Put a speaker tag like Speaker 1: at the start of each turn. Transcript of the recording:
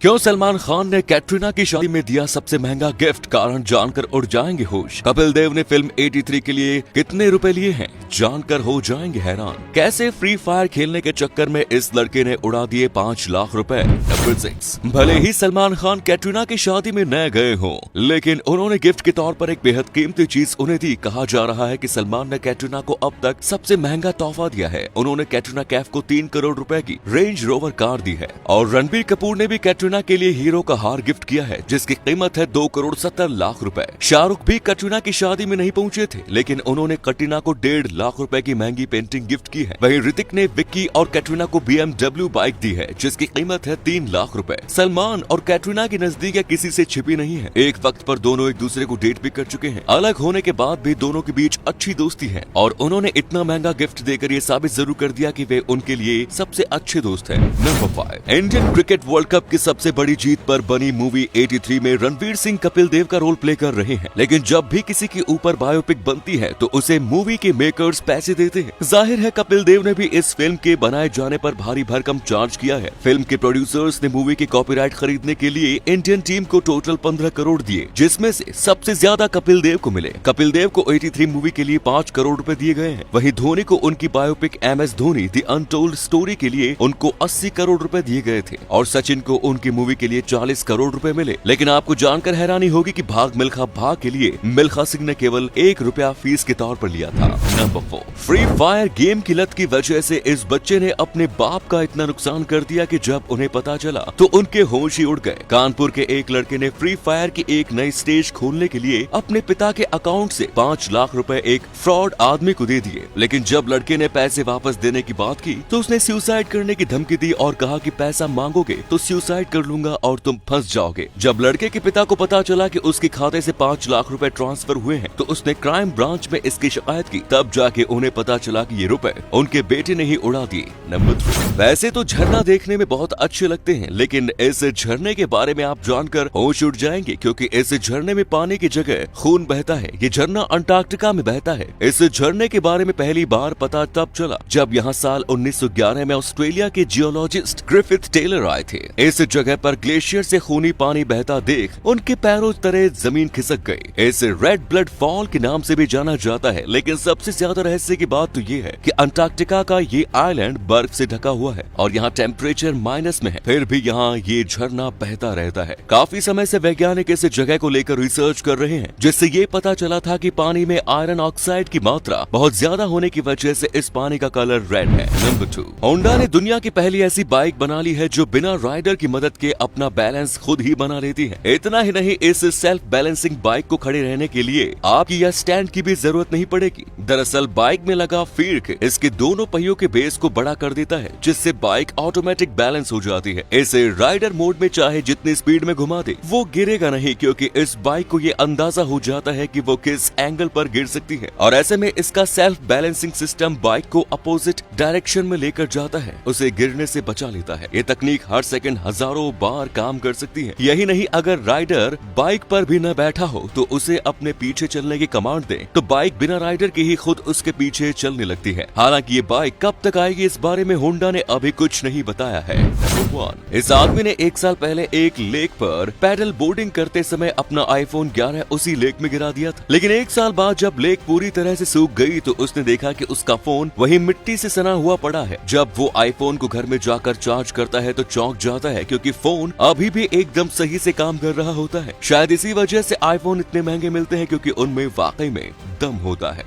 Speaker 1: क्यों सलमान खान ने कैटरीना की शादी में दिया सबसे महंगा गिफ्ट, कारण जानकर उड़ जाएंगे होश। कपिल देव ने फिल्म 83 के लिए कितने रुपए लिए हैं, जानकर हो जाएंगे हैरान। कैसे फ्री फायर खेलने के चक्कर में इस लड़के ने उड़ा दिए 5 लाख रुपए। नंबर 6, भले ही सलमान खान कैटरीना की शादी में न गए हों, लेकिन उन्होंने गिफ्ट के तौर पर एक बेहद कीमती चीज उन्हें दी। कहा जा रहा है कि सलमान ने कैटरीना को अब तक सबसे महंगा तोहफा दिया है। उन्होंने कैटरीना कैफ को 3 करोड़ रुपए की रेंज रोवर कार दी है और रणबीर कपूर ने भी कैटरीना के लिए हीरो का हार गिफ्ट किया है, जिसकी कीमत है 2 करोड़ 70 लाख रुपए। शाहरुख भी कटरीना की शादी में नहीं पहुंचे थे, लेकिन उन्होंने कटरीना को 1.5 लाख रुपए की महंगी पेंटिंग गिफ्ट की है। वहीं ऋतिक ने विक्की और कैटरीना को BMW बाइक दी है, जिसकी कीमत है 3 लाख रुपए। सलमान और कैटरीना की नजदीकियां किसी से छिपी नहीं है। एक वक्त पर दोनों एक दूसरे को डेट भी कर चुके हैं। अलग होने के बाद भी दोनों के बीच अच्छी दोस्ती है और उन्होंने इतना महंगा गिफ्ट देकर ये साबित जरूर कर दिया कि वे उनके लिए सबसे अच्छे दोस्त हैं। Number 5, Indian cricket world cup की सबसे बड़ी जीत पर बनी मूवी 83 में रणवीर सिंह कपिल देव का रोल प्ले कर रहे हैं। लेकिन जब भी किसी के ऊपर बायोपिक बनती है तो उसे मूवी के मेकर्स पैसे देते हैं। जाहिर है कपिल देव ने भी इस फिल्म के बनाए जाने पर भारी भरकम चार्ज किया है। फिल्म के प्रोड्यूसर्स ने मूवी के कॉपीराइट खरीदने के लिए इंडियन टीम को टोटल 15 करोड़ दिए, जिसमें से सबसे ज्यादा कपिल देव को मिले। कपिल देव को 83 मूवी के लिए 5 करोड़ रुपए दिए गए हैं। वहीं धोनी को उनकी biopic MS Dhoni the untold story के लिए उनको 80 करोड़ रुपए दिए गए थे और सचिन को उनकी मूवी के लिए 40 करोड़ रुपए मिले। लेकिन आपको जानकर हैरानी होगी कि भाग मिल्खा भाग के लिए मिल्खा सिंह ने केवल 1 रुपया फीस के तौर पर लिया था। नंबर 4, फ्री फायर गेम की लत की वजह से इस बच्चे ने अपने बाप का इतना नुकसान कर दिया कि जब उन्हें पता चला तो उनके होश ही उड़ गए। कानपुर के एक लड़के ने फ्री फायर की एक नई स्टेज खोलने के लिए अपने पिता के अकाउंट से 5 लाख रुपए एक फ्रॉड आदमी को दे दिए। लेकिन जब लड़के ने पैसे वापस देने की बात की तो उसने सुसाइड करने की धमकी दी और कहा कि पैसा मांगोगे तो सुसाइड कर लूंगा और तुम फंस जाओगे। जब लड़के के पिता को पता चला कि उसके खाते से 5 लाख रुपए ट्रांसफर हुए हैं तो उसने क्राइम ब्रांच में इसकी शिकायत की। तब जाके उन्हें पता चला कि ये रुपए उनके बेटे ने ही उड़ा दिए। नंबर 3, वैसे तो झरना देखने में बहुत अच्छे लगते हैं, लेकिन इस झरने के बारे में आप जानकर होश उड़ जाएंगे, क्योंकि इस झरने में पानी की जगह खून बहता है। ये झरना अंटार्कटिका में बहता है। इस झरने के बारे में पहली बार पता तब चला जब यहाँ साल 1911 में ऑस्ट्रेलिया के जियोलॉजिस्ट ग्रिफिथ टेलर आए थे। इस जगह पर ग्लेशियर से खूनी पानी बहता देख उनके पैरों तले जमीन खिसक गई। इसे रेड ब्लड फॉल के नाम से भी जाना जाता है। लेकिन सबसे ज्यादा रहस्य की बात तो ये है कि अंटार्कटिका का ये आइलैंड बर्फ से ढका हुआ है और यहाँ टेम्परेचर माइनस में है, फिर भी यहाँ ये झरना बहता रहता है। काफी समय से वैज्ञानिक इस जगह को लेकर रिसर्च कर रहे हैं, जिससे ये पता चला था कि पानी में आयरन ऑक्साइड की मात्रा बहुत ज्यादा होने की वजह से इस पानी का कलर रेड है। नंबर 2, होंडा ने दुनिया की पहली ऐसी बाइक बना ली है जो बिना राइडर की मदद के अपना बैलेंस खुद ही बना लेती है। इतना ही नहीं, इस सेल्फ बैलेंसिंग बाइक को खड़े रहने के लिए आपकी या स्टैंड की भी जरूरत नहीं पड़ेगी। दरअसल बाइक में लगा फीर्क इसके दोनों पहियों के बेस को बड़ा कर देता है, जिससे बाइक ऑटोमेटिक बैलेंस हो जाती है। इसे राइडर मोड में चाहे जितनी स्पीड में घुमा दे वो गिरेगा नहीं, क्योंकि इस बाइक को ये अंदाजा हो जाता है कि वो किस एंगल पर गिर सकती है और ऐसे में इसका सेल्फ बैलेंसिंग सिस्टम बाइक को अपोजिट डायरेक्शन में लेकर जाता है, उसे गिरने से बचा लेता है। ये तकनीक हर सेकंड हजारों बार काम कर सकती है। यही नहीं, अगर राइडर बाइक पर भी न बैठा हो तो उसे अपने पीछे चलने की कमांड दे तो बाइक बिना राइडर के ही खुद उसके पीछे चलने लगती है। हालांकि ये बाइक कब तक आएगी इस बारे में होंडा ने अभी कुछ नहीं बताया है। नंबर 1, इस आदमी ने 1 साल पहले एक लेक पर पैडल बोर्डिंग करते समय अपना iPhone 11 उसी लेक में गिरा दिया था। लेकिन 1 साल बाद जब लेक पूरी तरह से सूख गई तो उसने देखा कि उसका फोन वही मिट्टी से सना हुआ पड़ा है। जब वो iPhone को घर में जाकर चार्ज करता है तो चौंक जाता है, क्योंकि फोन अभी भी एकदम सही से काम कर रहा होता है। शायद इसी वजह से iPhone इतने महंगे मिलते हैं, क्योंकि उनमें वाकई में दम होता है।